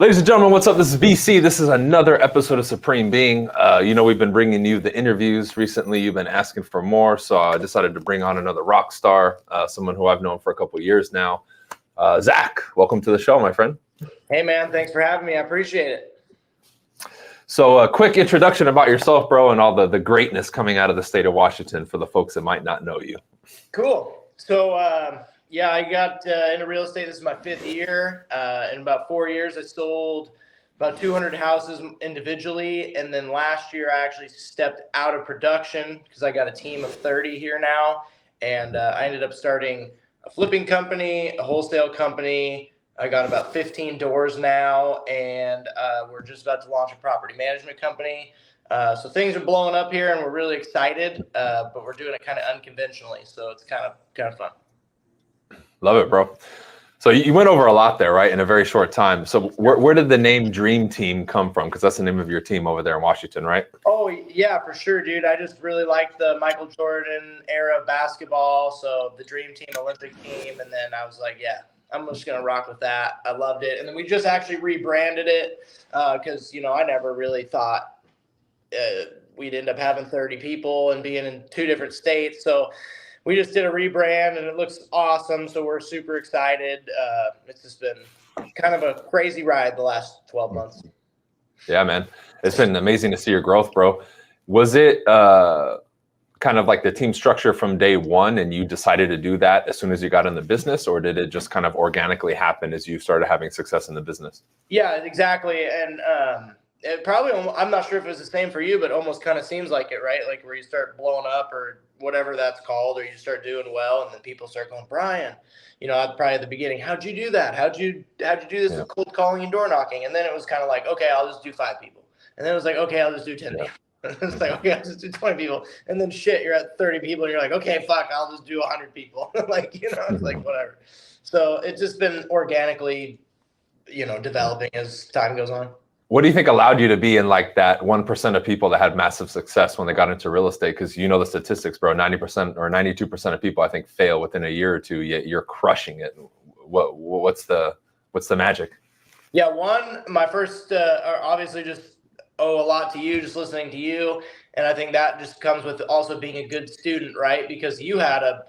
Ladies and gentlemen, what's up? This is BC. This is another episode of Supreme Being. We've been bringing you the interviews recently. You've been asking for more, so I decided to bring on another rock star, someone who I've known for a couple of years now. Zak, welcome to the show, my friend. Hey, man. Thanks for having me. I appreciate it. So a quick introduction about yourself, bro, and all the greatness coming out of the state of Washington for the folks that might not know you. Cool. So, I got into real estate. This is my fifth year. In about 4 years, I sold about 200 houses individually. And then last year, I actually stepped out of production because I got a team of 30 here now. And I ended up starting a flipping company, a wholesale company. I got about 15 doors now, and we're just about to launch a property management company. So things are blowing up here, and we're really excited, but we're doing it kind of unconventionally. So it's kind of fun. Love it, bro. So you went over a lot there, right, in a very short time. So where did the name Dream Team come from? Because that's the name of your team over there in Washington, right? Oh, yeah, for sure, dude. I just really liked the Michael Jordan era of basketball. So the Dream Team, Olympic team. And then I was like, yeah, I'm just going to rock with that. I loved it. And then we just actually rebranded it because, I never really thought we'd end up having 30 people and being in 2 different states. So we just did a rebrand and it looks awesome. So we're super excited. It's just been kind of a crazy ride the last 12 months. Yeah, man. It's been amazing to see your growth, bro. Was it kind of like the team structure from day one and you decided to do that as soon as you got in the business, or did it just kind of organically happen as you started having success in the business? Yeah, exactly. And it probably, I'm not sure if it was the same for you, but almost kind of seems like it, right? Like where you start blowing up or whatever that's called, or you start doing well and then people start going, Bryan, probably at the beginning, how'd you do that? How'd you do this with cold calling and door knocking? And then it was kind of like, okay, I'll just do 5 people. And then it was like, okay, I'll just do 10 people. It's like, okay, I'll just do 20 people. And then shit, you're at 30 people and you're like, okay, fuck, I'll just do 100 people. It's like, whatever. So it's just been organically, developing as time goes on. What do you think allowed you to be in like that 1% of people that had massive success when they got into real estate? Because the statistics, bro, 90% or 92% of people, I think, fail within a year or two, yet you're crushing it. What's the magic? Yeah, my first, obviously just owe a lot to you, just listening to you. And I think that just comes with also being a good student, right? Because you had a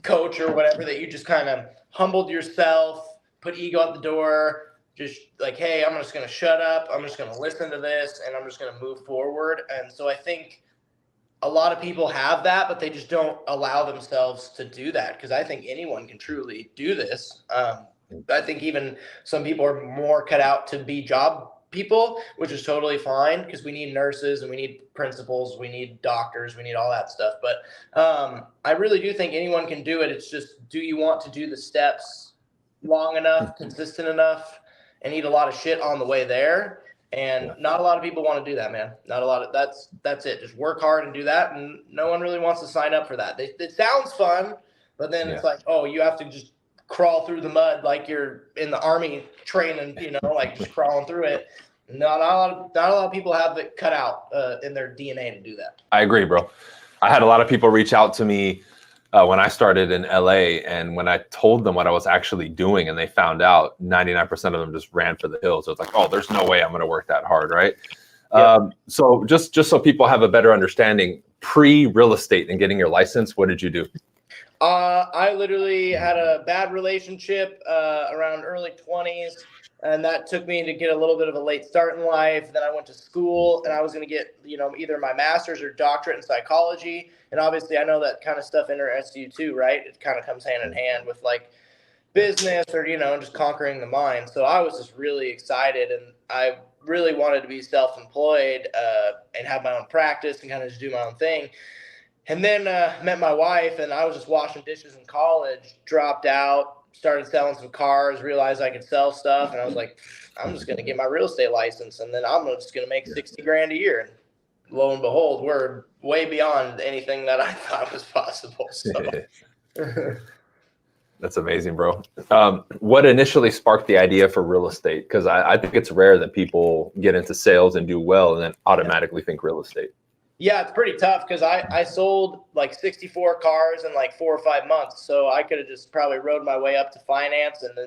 coach or whatever that you just kind of humbled yourself, put ego out the door, just like, hey, I'm just going to shut up. I'm just going to listen to this and I'm just going to move forward. And so I think a lot of people have that, but they just don't allow themselves to do that. Because I think anyone can truly do this. I think even some people are more cut out to be job people, which is totally fine because we need nurses and we need principals, we need doctors, we need all that stuff. But I really do think anyone can do it. It's just, do you want to do the steps long enough, consistent enough, and eat a lot of shit on the way there? And not a lot of people want to do that, man. Not a lot of that's it. Just work hard and do that. And no one really wants to sign up for that. It sounds fun, but then it's like, oh, you have to just crawl through the mud like you're in the army training, like just crawling through it. Not a lot of people have it cut out in their DNA to do that. I agree, bro. I had a lot of people reach out to me when I started in LA, and when I told them what I was actually doing and they found out, 99% of them just ran for the hills. So it's like, oh, there's no way I'm going to work that hard, right? Yeah. So just so people have a better understanding, pre-real estate and getting your license, what did you do? I literally had a bad relationship around early 20s, and that took me to get a little bit of a late start in life. Then I went to school, and I was going to get, either my master's or doctorate in psychology. And obviously, I know that kind of stuff interests you too, right? It kind of comes hand in hand with like business or, just conquering the mind. So I was just really excited, and I really wanted to be self-employed and have my own practice and kind of just do my own thing. And then met my wife, and I was just washing dishes in college, dropped out, started selling some cars, realized I could sell stuff. And I was like, I'm just going to get my real estate license, and then I'm just going to make $60,000 a year. And lo and behold, we're way beyond anything that I thought was possible. So. That's amazing, bro. What initially sparked the idea for real estate? Because I think it's rare that people get into sales and do well and then automatically think real estate. Yeah, it's pretty tough because I sold like 64 cars in like 4 or 5 months. So I could have just probably rode my way up to finance and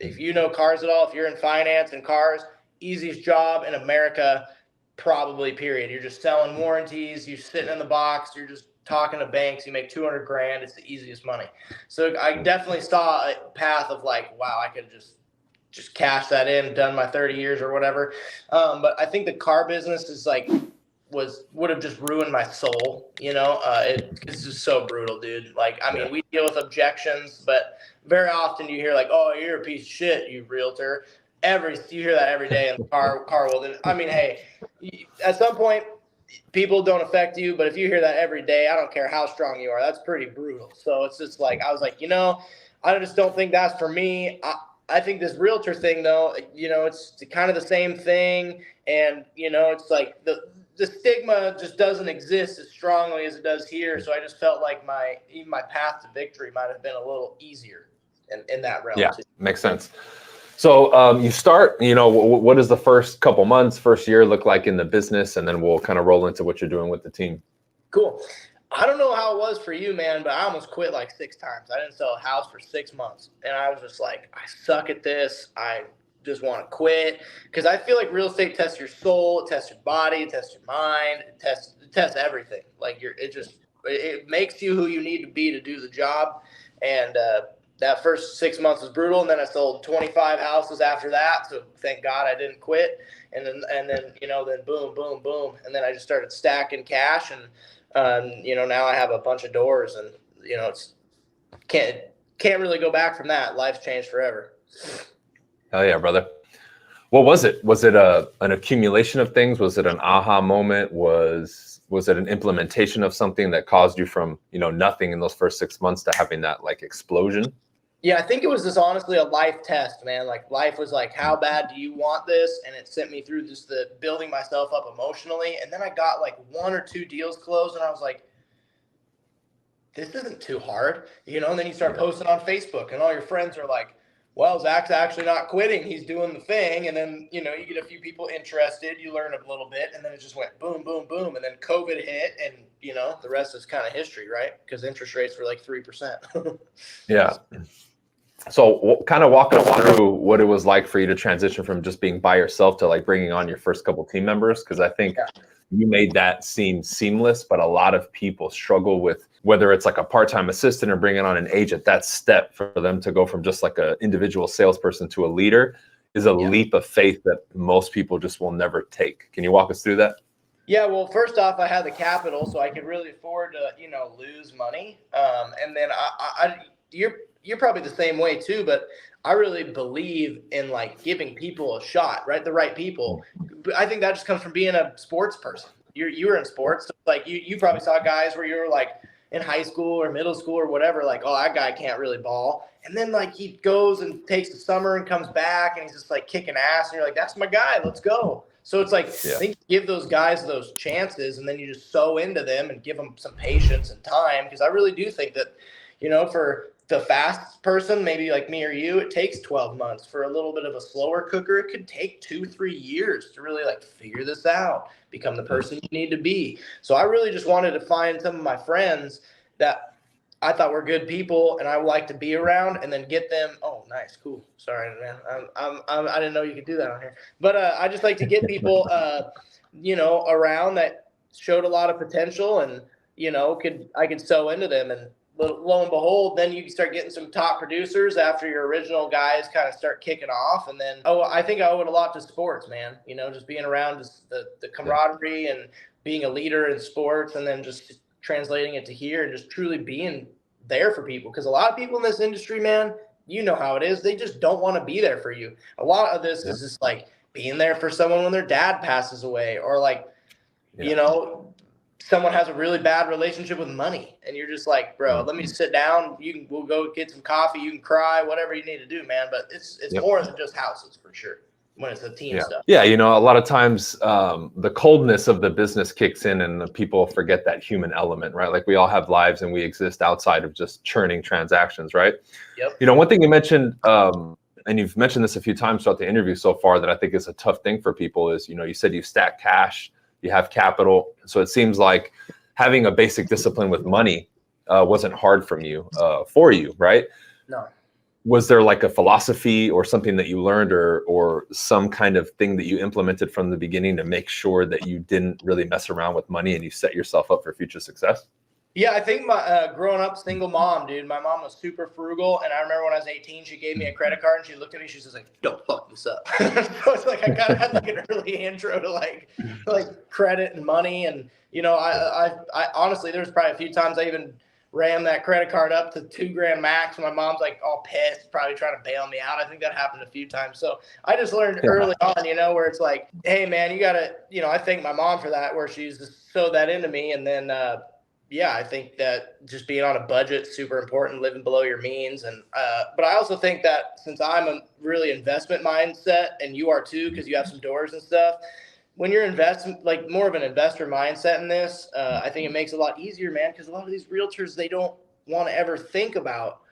if you know cars at all, if you're in finance and cars, easiest job in America, probably, period. You're just selling warranties, you're sitting in the box, you're just talking to banks, you make 200 grand. It's the easiest money. So I definitely saw a path of like, wow, I could just cash that in, done my 30 years or whatever. But I think the car business is like, would have just ruined my soul. It's just so brutal, dude. Like, I mean, we deal with objections, but very often you hear like, oh, you're a piece of shit, you realtor. You hear that every day in the car world. And I mean, hey, at some point, people don't affect you, but if you hear that every day, I don't care how strong you are, that's pretty brutal. So it's just like, I was like, I just don't think that's for me. I think this realtor thing, though, it's kind of the same thing. And, it's like the stigma just doesn't exist as strongly as it does here. So I just felt like my path to victory might have been a little easier in that realm. Yeah, too. Makes sense. So you start, what does the first couple months, first year look like in the business? And then we'll kind of roll into what you're doing with the team. Cool. I don't know how it was for you, man, but I almost quit like 6 times. I didn't sell a house for 6 months. And I was just like, I suck at this. I just want to quit. Because I feel like real estate tests your soul, it tests your body, it tests your mind, it tests everything. Like it makes you who you need to be to do the job. And that first 6 months was brutal, and then I sold 25 houses after that. So thank God I didn't quit. And then then boom, boom, boom, and then I just started stacking cash, and now I have a bunch of doors, and it's can't really go back from that. Life's changed forever. Oh yeah, brother. What was it? Was it an accumulation of things? Was it an aha moment? Was it an implementation of something that caused you from nothing in those first 6 months to having that like explosion? Yeah, I think it was just honestly a life test, man. Like life was like, how bad do you want this? And it sent me through just the building myself up emotionally. And then I got like 1 or 2 deals closed, and I was like, this isn't too hard, and then you start posting on Facebook, and all your friends are like, well, Zach's actually not quitting. He's doing the thing. And then, you get a few people interested, you learn a little bit, and then it just went boom, boom, boom. And then COVID hit, and, the rest is kind of history, right? Because interest rates were like 3%. Yeah. So kind of walk us through what it was like for you to transition from just being by yourself to like bringing on your first couple team members. Because I think you made that seem seamless, but a lot of people struggle with whether it's like a part-time assistant or bringing on an agent. That step for them to go from just like an individual salesperson to a leader is a leap of faith that most people just will never take. Can you walk us through that? Yeah, well, first off, I had the capital, so I could really afford to, lose money. And then you're probably the same way too, but I really believe in like giving people a shot, right? The right people. I think that just comes from being a sports person. You were in sports, so like you probably saw guys where you were like in high school or middle school or whatever, like, oh, that guy can't really ball. And then like he goes and takes the summer and comes back and he's just like kicking ass, and you're like, that's my guy, let's go. So it's like, I think you give those guys those chances, and then you just sow into them and give them some patience and time. Because I really do think that, for the fast person, maybe like me or you, it takes 12 months. For a little bit of a slower cooker, it could take 2-3 years to really like figure this out, become the person you need to be. So I really just wanted to find some of my friends that I thought were good people and I would like to be around, and then get them. Oh, nice. Cool. Sorry, man. I didn't know you could do that on here, but I just like to get people, around that showed a lot of potential, and, I could sow into them. And lo and behold, then you start getting some top producers after your original guys kind of start kicking off. And then, I think I owe it a lot to sports, man. Just being around just the camaraderie and being a leader in sports, and then just translating it to here and just truly being there for people. Because a lot of people in this industry, man, you know how it is. They just don't want to be there for you. A lot of this is just like being there for someone when their dad passes away, or like, someone has a really bad relationship with money, and you're just like, bro, let me sit down. We'll go get some coffee. You can cry, whatever you need to do, man. But it's more than just houses, for sure, when it's the team stuff. Yeah, a lot of times the coldness of the business kicks in, and the people forget that human element, right? Like we all have lives and we exist outside of just churning transactions, right? Yep. One thing you mentioned, and you've mentioned this a few times throughout the interview so far, that I think is a tough thing for people is, you said you stack cash, you have capital. So it seems like having a basic discipline with money wasn't hard for you, right? No. was there like a philosophy or something that you learned or some kind of thing that you implemented from the beginning to make sure that you didn't really mess around with money and you set yourself up for future success? Yeah, I think my growing up single mom, dude, my mom was super frugal. And I remember when I was 18, she gave me a credit card and she looked at me, she was like, don't fuck this up. So it's like I kind of had like an early intro to like credit and money. And, you know, I honestly, there's probably a few times I even rammed that credit card up to $2,000 max. My mom's like all pissed, probably trying to bail me out. I think that happened a few times. So I just learned early on, you know, where it's like, hey man, you gotta, you know, I thank my mom for that, where she's just sewed that into me. And then, yeah, I think that just being on a budget is super important, living below your means. And, but I also think that since I'm a really investment mindset and you are too, because you have some doors and stuff, when you're investing, like more of an investor mindset in this, I think it makes it a lot easier, man, because a lot of these realtors, they don't want to ever think about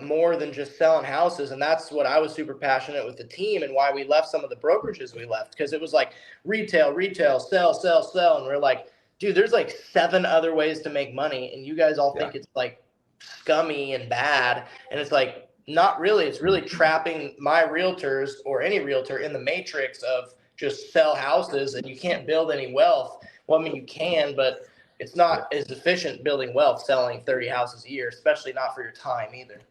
more than just selling houses. And that's what I was super passionate with the team and why we left some of the brokerages we left, because it was like retail, sell. And we're like, dude, there's like 7 other ways to make money. And you guys all think it's like scummy and bad. And it's like, not really. It's really trapping my realtors or any realtor in the matrix of just sell houses and you can't build any wealth. Well, I mean, you can, but it's not as efficient building wealth selling 30 houses a year, especially not for your time either.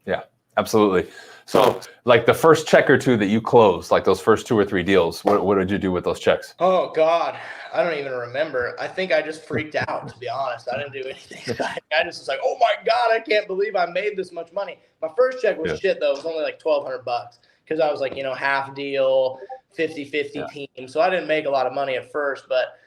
Yeah, absolutely. So like the first check or two that you closed, like those first 2 or 3 deals, what did you do with those checks? Oh God, I don't even remember. I think I just freaked out, to be honest. I didn't do anything. I just was like, oh my God, I can't believe I made this much money. My first check was shit though. It was only like $1,200 because I was like, you know, half deal, 50-50 team. So I didn't make a lot of money at first, but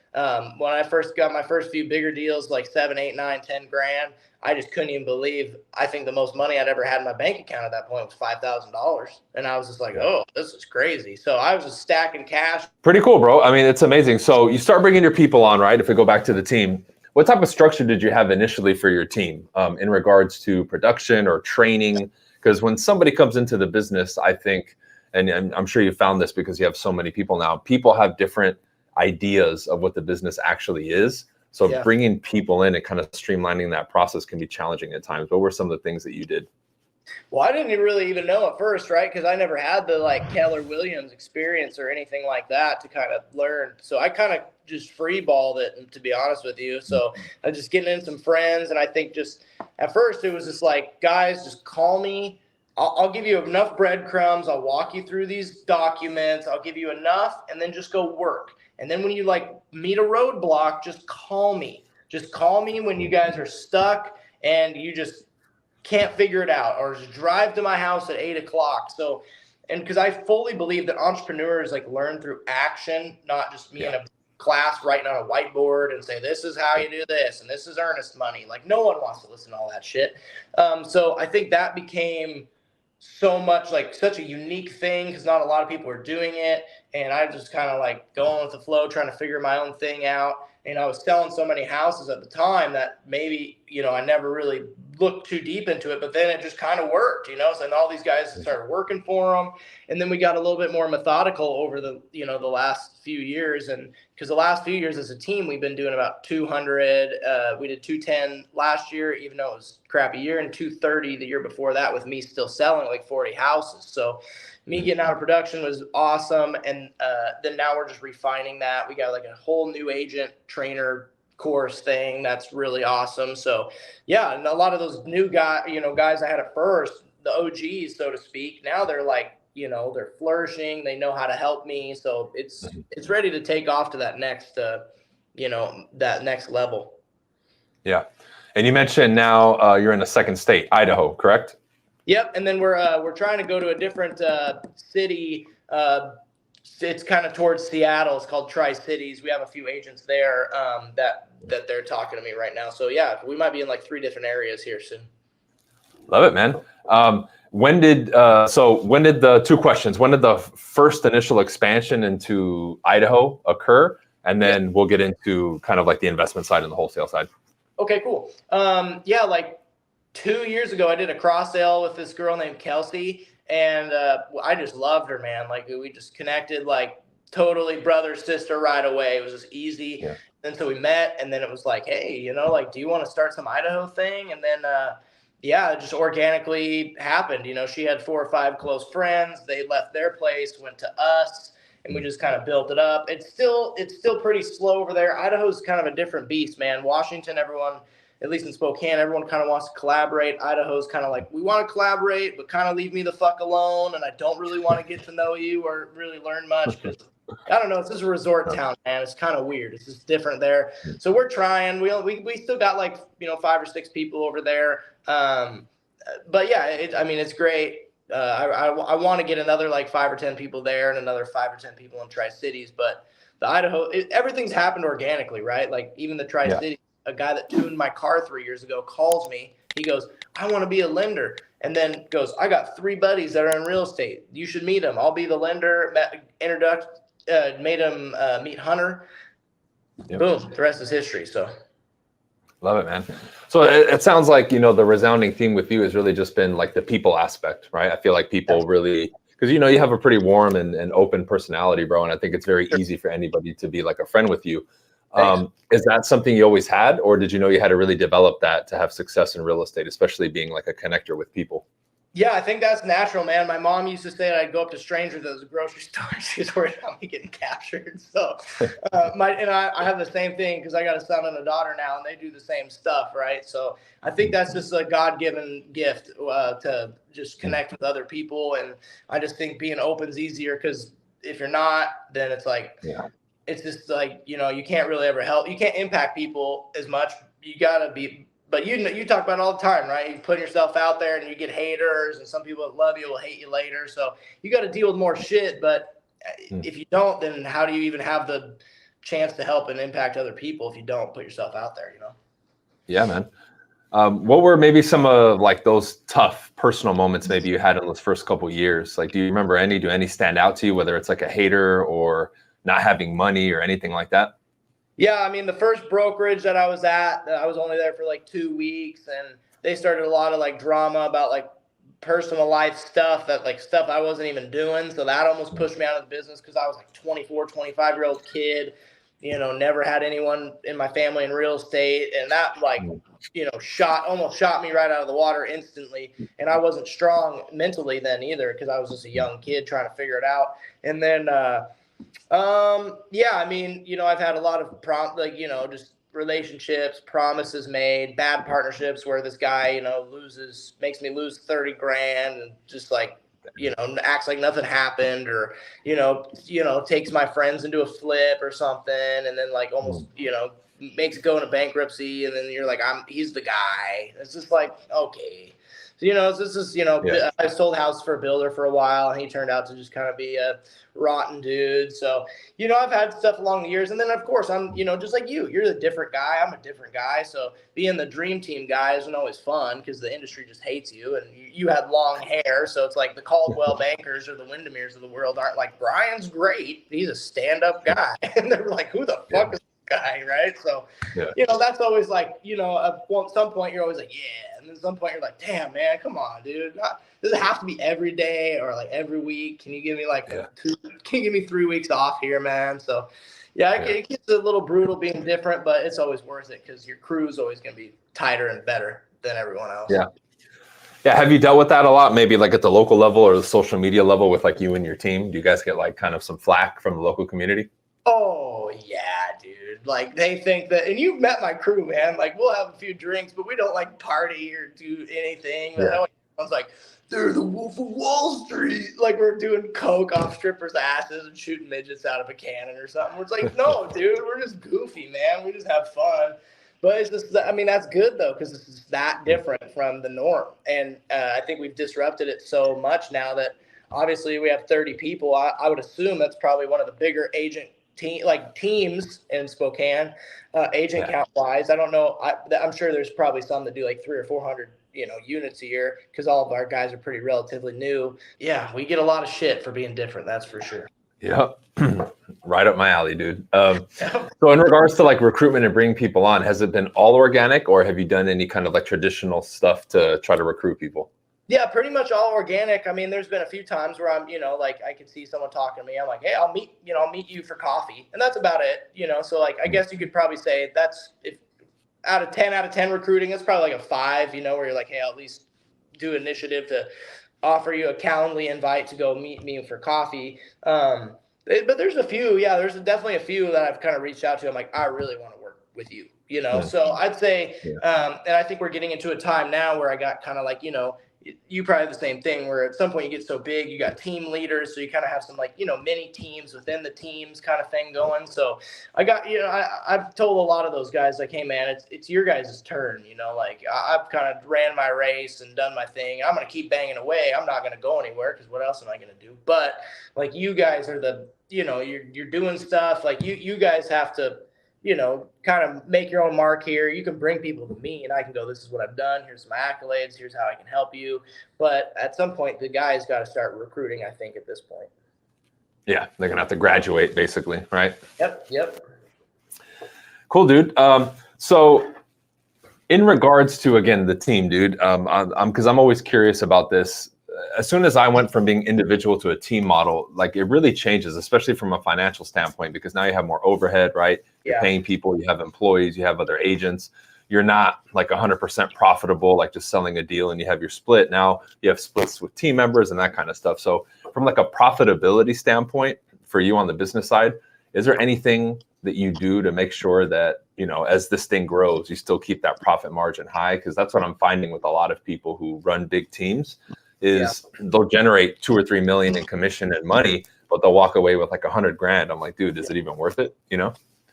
when I first got my first few bigger deals, like 7, 8, 9, 10 grand, I just couldn't even believe. I think the most money I'd ever had in my bank account at that point was $5,000. And I was just like, oh, this is crazy. So I was just stacking cash. Pretty cool, bro. I mean, it's amazing. So you start bringing your people on, right? If we go back to the team, what type of structure did you have initially for your team in regards to production or training? Because when somebody comes into the business, I think, and I'm sure you found this because you have so many people now, people have different ideas of what the business actually is. So bringing people in and kind of streamlining that process can be challenging at times. What were some of the things that you did? Well, I didn't really even know at first, right? Because I never had the like Keller Williams experience or anything like that to kind of learn. So I kind of just freeballed it, to be honest with you. So I was just getting in some friends. And I think just at first it was just like, guys, just call me. I'll give you enough breadcrumbs. I'll walk you through these documents. I'll give you enough and then just go work. And then when you like meet a roadblock, just call me. Just call me when you guys are stuck and you just can't figure it out, or just drive to my house at 8 o'clock. So, and because I fully believe that entrepreneurs like learn through action, not just me in a class writing on a whiteboard and say, this is how you do this. And this is earnest money. Like no one wants to listen to all that shit. So I think that became so much like such a unique thing because not a lot of people are doing it. And I just kind of like going with the flow, trying to figure my own thing out. And I was selling so many houses at the time that maybe, you know, I never really looked too deep into it, but then it just kind of worked, you know. So then all these guys started working for them. And then we got a little bit more methodical over the, you know, the last few years. And because the last few years as a team, we've been doing about 200. We did 210 last year, even though it was a crappy year, and 230 the year before that with me still selling like 40 houses. So me getting out of production was awesome. And then now we're just refining that. We got like a whole new agent trainer course thing. That's really awesome. So yeah. And a lot of those new guys I had at first, the OGs, so to speak, now they're like, you know, they're flourishing. They know how to help me. So it's ready to take off to that next, that next level. Yeah. And you mentioned now you're in a second state, Idaho, correct? Yep, and then we're trying to go to a different city. It's kind of towards Seattle. It's called Tri-Cities. We have a few agents there that they're talking to me right now. So yeah, we might be in like 3 different areas here soon. Love it, man. When did the 2 questions? When did the first initial expansion into Idaho occur? And then we'll get into kind of like the investment side and the wholesale side. Okay, cool. Like 2 years ago, I did a cross sale with this girl named Kelsey, and I just loved her, man. Like we just connected, like totally brother sister right away. It was just easy. And so we met, and then it was like, hey, you know, like, do you want to start some Idaho thing? And then yeah, it just organically happened. You know, she had 4 or 5 close friends. They left their place, went to us, and we just kind of built it up. It's still pretty slow over there. Idaho's kind of a different beast, man. Washington, everyone, at least in Spokane, everyone kind of wants to collaborate. Idaho's kind of like, we want to collaborate, but kind of leave me the fuck alone, and I don't really want to get to know you or really learn much because I don't know. It's just a resort town, man. It's kind of weird. It's just different there. So we're trying. We still got like 5 or 6 people over there. But yeah, I mean it's great. I want to get another like 5 or 10 people there and another 5 or 10 people in Tri-Cities. But the Idaho, everything's happened organically, right? Like even the Tri-Cities, a guy that tuned my car 3 years ago calls me. He goes, I want to be a lender. And then goes, I got 3 buddies that are in real estate. You should meet them. I'll be the lender. Made him meet Hunter. Yep. Boom. The rest is history. So. Love it, man. So it sounds like, the resounding theme with you has really just been like the people aspect, right? I feel like people really, because, you have a pretty warm and open personality, bro. And I think it's very easy for anybody to be like a friend with you. Is that something you always had, or did you know you had to really develop that to have success in real estate, especially being like a connector with people? Yeah, I think that's natural, man. My mom used to say that I'd go up to strangers at the grocery store. She's worried about me getting captured. So, I have the same thing because I got a son and a daughter now, and they do the same stuff, right? So I think that's just a God-given gift to just connect with other people, and I just think being open's easier because if you're not, then it's like, it's just like you can't really ever help. You can't impact people as much. You gotta be. But you talk about it all the time, right? You put yourself out there and you get haters, and some people that love you will hate you later. So you got to deal with more shit. But if you don't, then how do you even have the chance to help and impact other people if you don't put yourself out there, Yeah, man. What were maybe some of like those tough personal moments maybe you had in those first couple of years? Like, do you remember any? Do any stand out to you, whether it's like a hater or not having money or anything like that? Yeah, I mean, the first brokerage that I was at, I was only there for like 2 weeks, and they started a lot of like drama about like personal life stuff stuff I wasn't even doing. So that almost pushed me out of the business because I was like 24, 25-year-old kid, never had anyone in my family in real estate. And that almost shot me right out of the water instantly. And I wasn't strong mentally then either because I was just a young kid trying to figure it out. And then, yeah, I mean, I've had a lot of just relationships, promises made, bad partnerships where this guy, makes me lose 30 grand and just like, acts like nothing happened or, takes my friends into a flip or something. And then like almost, makes it go into bankruptcy. And then you're like, he's the guy. It's just like, okay. So, this is, I sold houses for a builder for a while, and he turned out to just kind of be a rotten dude. So, I've had stuff along the years. And then, of course, I'm, just like you're the different guy. I'm a different guy. So being the dream team guy isn't always fun because the industry just hates you. And you had long hair. So it's like the Caldwell Bankers or the Windermere's of the world aren't like, Bryan's great. He's a stand-up guy. And they're like, who the fuck is this guy, right? So, that's always like, at some point you're always like, yeah. And then at some point you're like, damn, man, come on, dude. Does it have to be every day or like every week? Can you give me can you give me 3 weeks off here, man? So, it gets a little brutal being different, but it's always worth it because your crew is always going to be tighter and better than everyone else. Yeah. Yeah. Have you dealt with that a lot? Maybe like at the local level or the social media level with like you and your team? Do you guys get like kind of some flack from the local community? Oh yeah, dude. Like they think that, and you've met my crew, man. Like we'll have a few drinks, but we don't like party or do anything. Yeah. I was like, they're the Wolf of Wall Street. Like we're doing coke off strippers' asses and shooting midgets out of a cannon or something. It's like, no, dude, we're just goofy, man. We just have fun. But it's just, I mean, that's good though, because it's just that different from the norm. And I think we've disrupted it so much now that obviously we have 30 people. I would assume that's probably one of the bigger teams in Spokane, agent count wise. I don't know. I'm sure there's probably some that do like 300 or 400, units a year because all of our guys are pretty relatively new. Yeah, we get a lot of shit for being different. That's for sure. Yeah. Right up my alley, dude. So in regards to like recruitment and bringing people on, has it been all organic or have you done any kind of like traditional stuff to try to recruit people? Yeah, pretty much all organic. I mean, there's been a few times where I'm, like I could see someone talking to me. I'm like, hey, I'll meet you for coffee. And that's about it, So like, I guess you could probably say out of 10 recruiting, it's probably like a 5, where you're like, hey, I'll at least do initiative to offer you a Calendly invite to go meet me for coffee. But there's a few, there's definitely a few that I've kind of reached out to. I'm like, I really want to work with you, So I'd say, and I think we're getting into a time now where I got kind of like, you probably have the same thing where at some point you get so big, you got team leaders. So you kind of have some like, mini teams within the teams kind of thing going. So I got, I've told a lot of those guys like, hey man, it's your guys' turn, like I've kind of ran my race and done my thing. I'm going to keep banging away. I'm not going to go anywhere because what else am I going to do? But like you guys are the, you're doing stuff like you guys have to, kind of make your own mark here. You can bring people to me and I can go, this is what I've done. Here's some accolades. Here's how I can help you. But at some point, the guy's got to start recruiting, I think, at this point. Yeah, they're going to have to graduate, basically, right? Yep. Cool, dude. So in regards to, again, the team, dude, because I'm always curious about this. As soon as I went from being individual to a team model, like it really changes, especially from a financial standpoint, because now you have more overhead, right? You're paying people, you have employees, you have other agents. You're not like 100% profitable, like just selling a deal and you have your split. Now you have splits with team members and that kind of stuff. So from like a profitability standpoint for you on the business side, is there anything that you do to make sure that, as this thing grows, you still keep that profit margin high? Because that's what I'm finding with a lot of people who run big teams. They'll generate 2 or 3 million in commission and money, but they'll walk away with like $100,000. I'm like, dude, is it even worth it?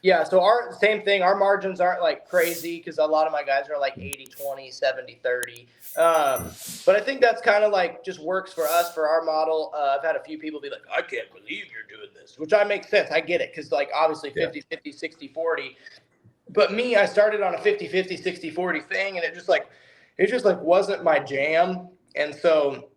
Yeah. So same thing. Our margins aren't like crazy because a lot of my guys are like 80-20, 70-30. But I think that's kind of like just works for us for our model. I've had a few people be like, I can't believe you're doing this, which I make sense. I get it. Cause like obviously 50-50, 60-40, but me, I started on a 50-50, 60-40 thing. And it just like wasn't my jam. And so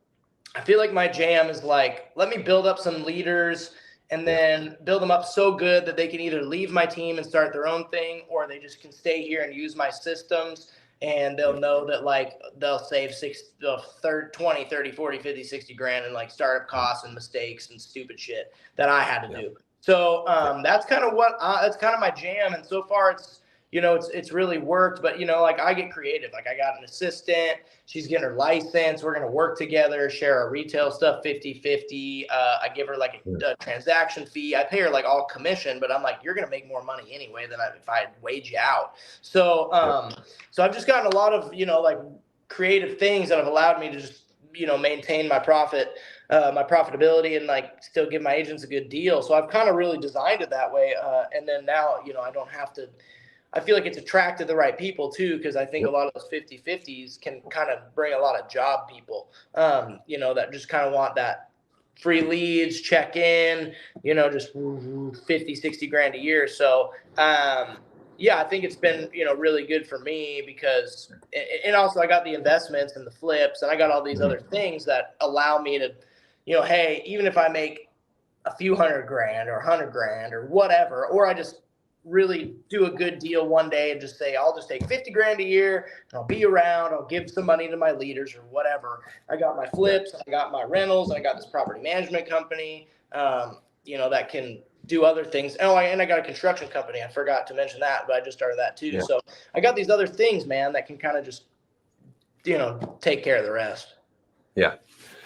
I feel like my jam is like, let me build up some leaders and then build them up so good that they can either leave my team and start their own thing, or they just can stay here and use my systems and they'll know that like they'll save 20, 30, 40, 50, 60 grand in like startup costs and mistakes and stupid shit that I had to do. So that's kind of that's kind of my jam. And so far it's really worked, but like I get creative. Like I got an assistant, she's getting her license. We're going to work together, share our retail stuff 50-50. I give her like a transaction fee. I pay her like all commission, but I'm like, you're going to make more money anyway than if I wage you out. So, so I've just gotten a lot of, like creative things that have allowed me to just, maintain my my profitability and like still give my agents a good deal. So I've kind of really designed it that way. And then now, I don't have to, I feel like it's attracted the right people too, because I think a lot of those 50-50s can kind of bring a lot of job people, that just kind of want that free leads, check in, just 50, 60 grand a year. So, I think it's been, really good for me because, and also I got the investments and the flips and I got all these other things that allow me to, hey, even if I make a few $100,000 or $100,000 or whatever, or I just really do a good deal one day and just say, I'll just take 50 grand a year and I'll be around, I'll give some money to my leaders or whatever. I got my flips, I got my rentals, I got this property management company, that can do other things. Oh, and I got a construction company. I forgot to mention that, but I just started that too. Yeah. So I got these other things, man, that can kind of just, take care of the rest. Yeah.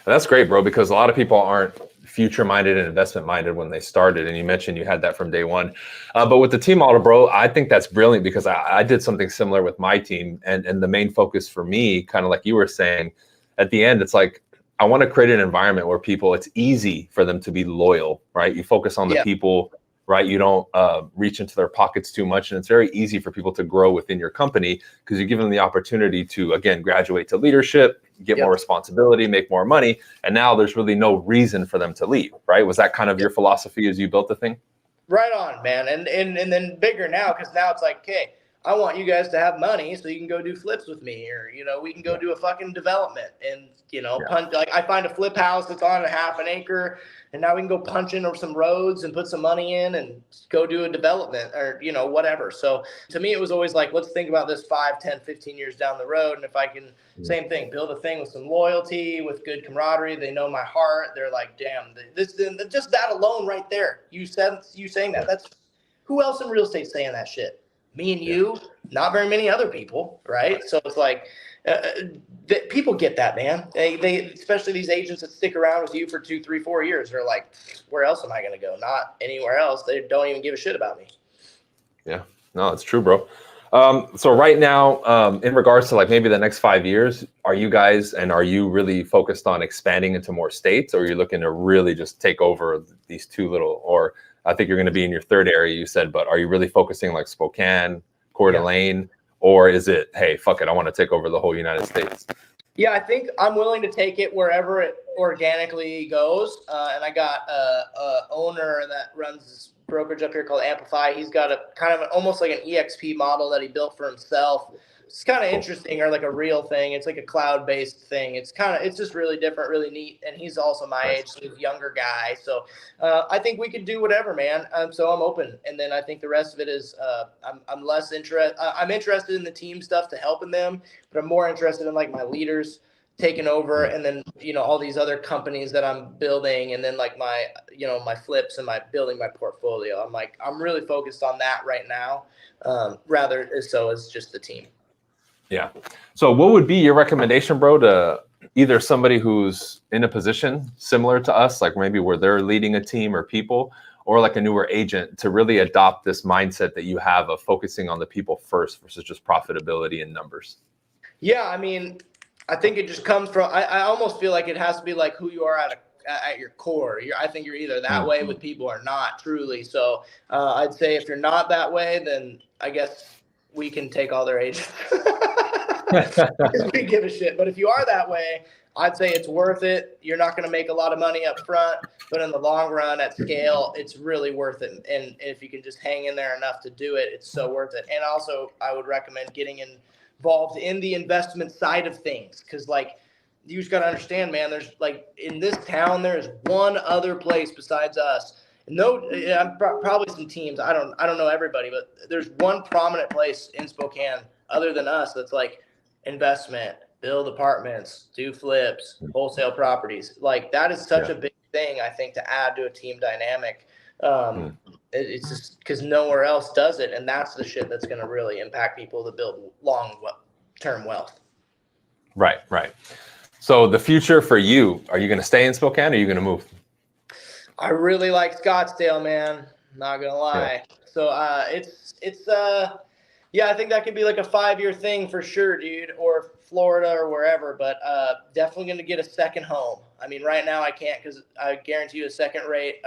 That's great, bro, because a lot of people aren't future minded and investment minded when they started. And you mentioned you had that from day one. But with the team model, bro, I think that's brilliant because I did something similar with my team. And the main focus for me, kind of like you were saying, at the end, it's like, I want to create an environment where it's easy for them to be loyal, right? You focus on the people, right? You don't reach into their pockets too much. And it's very easy for people to grow within your company because you give them the opportunity to, again, graduate to leadership, get more responsibility, make more money. And now there's really no reason for them to leave, right? Was that kind of your philosophy as you built the thing? Right on, man. And then bigger now, because now it's like, okay, I want you guys to have money so you can go do flips with me, or, we can go do a fucking development and, punch. Like I find a flip house that's on a half an acre and now we can go punch in some roads and put some money in and go do a development or, whatever. So to me, it was always like, let's think about this 5, 10, 15 years down the road. And if I can, same thing, build a thing with some loyalty, with good camaraderie, they know my heart. They're like, damn, this just that alone right there. You saying that, that's who else in real estate saying that shit? Me and you, not very many other people, right? So it's like people get that, man. They especially these agents that stick around with you for 2, 3, 4 years. They're like, where else am I going to go? Not anywhere else. They don't even give a shit about me. Yeah, no, it's true, bro. So right now, in regards to like maybe the next 5 years, are you really focused on expanding into more states, or are you looking to really just take over these two little, or I think you're going to be in your third area, you said, but are you really focusing like Spokane, Coeur d'Alene, or is it, hey, fuck it, I want to take over the whole United States? Yeah, I think I'm willing to take it wherever it organically goes. And I got a owner that runs this brokerage up here called Amplify. He's got a kind of almost like an EXP model that he built for himself. It's kind of interesting, or like a real thing. It's like a cloud-based thing. It's just really different, really neat. And he's also my age, so he's a younger guy. So I think we could do whatever, man. So I'm open. And then I think the rest of it is I'm less interested. I'm interested in the team stuff to helping them, but I'm more interested in like my leaders taking over, and then all these other companies that I'm building, and then like my my flips and my building my portfolio. I'm really focused on that right now, rather so as just the team. Yeah. So what would be your recommendation, bro, to either somebody who's in a position similar to us, like maybe where they're leading a team or people, or like a newer agent, to really adopt this mindset that you have of focusing on the people first versus just profitability and numbers? Yeah, I mean, I think it just comes from, I almost feel like it has to be like who you are at your core. I think you're either that way with people or not, truly. So I'd say if you're not that way, then I guess we can take all their agents. We give a shit. But if you are that way, I'd say it's worth it. You're not going to make a lot of money up front, but in the long run at scale, it's really worth it. And if you can just hang in there enough to do it, it's so worth it. And also, I would recommend getting involved in the investment side of things, because like you just got to understand, man, there's like in this town, there's one other place besides us. I'm probably some teams. I don't know everybody, but there's one prominent place in Spokane other than us that's like investment, build apartments, do flips, wholesale properties. Like that is such a big thing, I think, to add to a team dynamic. It's just because nowhere else does it, and that's the shit that's going to really impact people to build long-term wealth. Right. So the future for you, are you going to stay in Spokane, or are you going to move? I really like Scottsdale, man. Not gonna lie. Yeah. So it's I think that could be like a 5-year thing for sure, dude, or Florida or wherever. But definitely gonna get a second home. I mean, right now I can't, because I guarantee you a second rate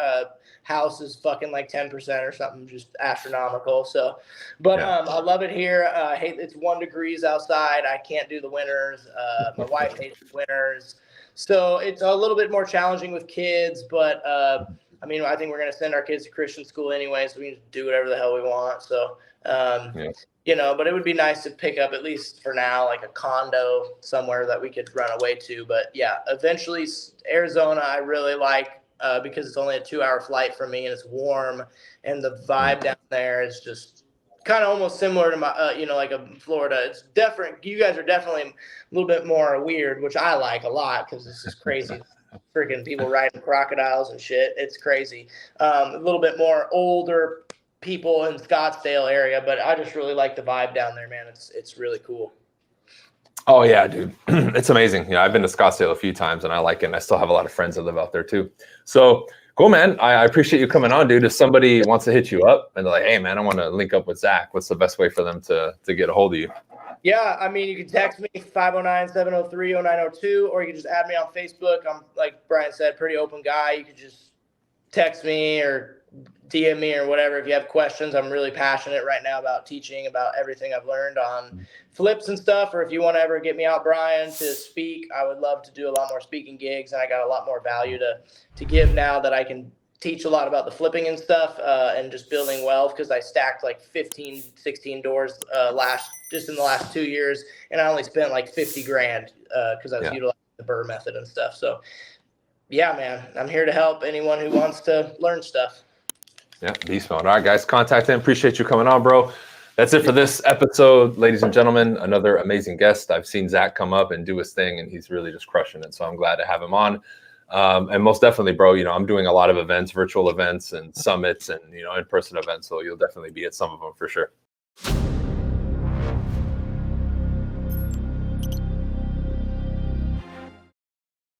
house is fucking like 10% or something, just astronomical. So, but I love it here. I hate it's 1 degree outside. I can't do the winters. My wife hates the winters. So it's a little bit more challenging with kids, but I mean, I think we're going to send our kids to Christian school anyway, so we can do whatever the hell we want. So, but it would be nice to pick up, at least for now, like a condo somewhere that we could run away to. But yeah, eventually Arizona, I really like because it's only a 2-hour flight from me, and it's warm, and the vibe down there is just kind of almost similar to my, like a Florida. It's different. You guys are definitely a little bit more weird, which I like a lot, because it's just crazy. Freaking people riding crocodiles and shit. It's crazy. A little bit more older people in Scottsdale area, but I just really like the vibe down there, man. It's really cool. Oh yeah, dude. It's amazing. Yeah, I've been to Scottsdale a few times and I like it, and I still have a lot of friends that live out there too. So cool, man. I appreciate you coming on, dude. If somebody wants to hit you up and they're like, hey man, I want to link up with Zach, what's the best way for them to get a hold of you? Yeah, I mean, you can text me 509-703-0902, or you can just add me on Facebook. I'm, like Bryan said, pretty open guy. You can just text me or DM me or whatever if you have questions. I'm really passionate right now about teaching about everything I've learned on flips and stuff. Or if you want to ever get me out, Bryan, to speak, I would love to do a lot more speaking gigs, and I got a lot more value to give now that I can teach a lot about the flipping and stuff, and just building wealth, because I stacked like 15, 16 doors just in the last 2 years, and I only spent like 50 grand because I was utilizing the Burr method and stuff. So yeah, man, I'm here to help anyone who wants to learn stuff. Yeah, beast mode. All right, guys, contact him. Appreciate you coming on, bro. That's it for this episode, ladies and gentlemen. Another amazing guest. I've seen Zach come up and do his thing, and he's really just crushing it. So I'm glad to have him on. And most definitely, bro, I'm doing a lot of events, virtual events and summits and, in-person events. So you'll definitely be at some of them for sure.